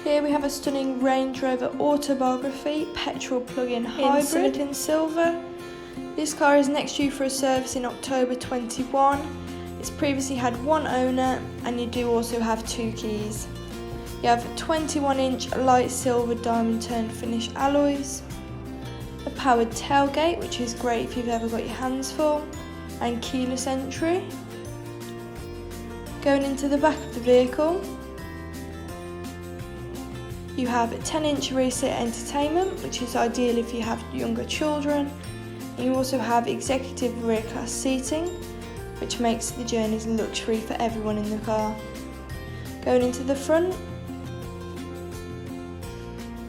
Here we have a stunning Range Rover Autobiography Petrol plug-in hybrid in silicon silver. This car is next due for a service in October 21. It's previously had one owner, and you do also have 2 keys. You have 21-inch light silver diamond turned finish alloys, a powered tailgate, which is great if you've ever got your hands full, and keyless entry. Going into the back of the vehicle, you have a 10-inch rear seat entertainment, which is ideal if you have younger children. And you also have executive rear class seating, which makes the journeys luxury for everyone in the car. Going into the front,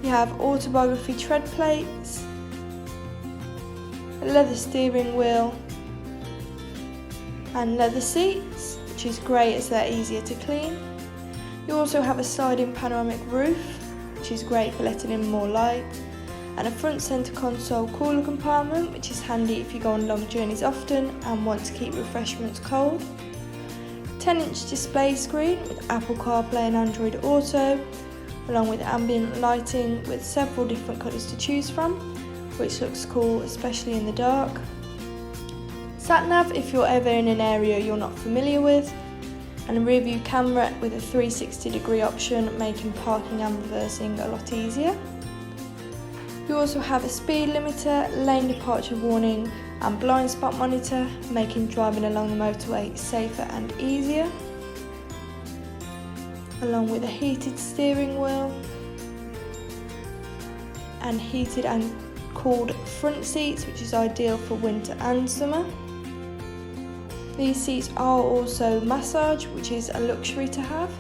you have Autobiography tread plates, a leather steering wheel, and leather seats, which is great as they're easier to clean. You also have a sliding panoramic roof, which is great for letting in more light, and a front centre console cooler compartment, which is handy if you go on long journeys often and want to keep refreshments cold. 10-inch display screen with Apple CarPlay and Android Auto, along with ambient lighting with several different colours to choose from, which looks cool especially in the dark. Sat nav if you're ever in an area you're not familiar with, and a rear view camera with a 360-degree option, making parking and reversing a lot easier. You also have a speed limiter, lane departure warning and blind spot monitor, making driving along the motorway safer and easier, along with a heated steering wheel and heated and cooled front seats, which is ideal for winter and summer. These seats are also massage, which is a luxury to have.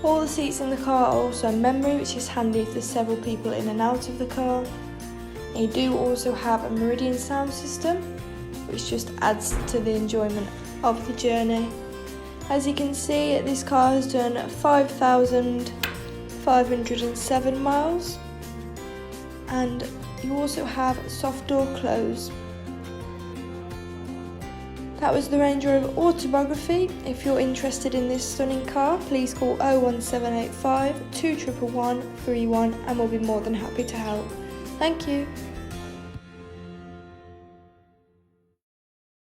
All the seats in the car are also memory, which is handy if there's several people in and out of the car. And you do also have a Meridian sound system, which just adds to the enjoyment of the journey. As you can see, this car has done 5,507 miles, and you also have soft door close. That was the Range Rover Autobiography. If you're interested in this stunning car, please call 01785 2111 31 and we'll be more than happy to help. Thank you.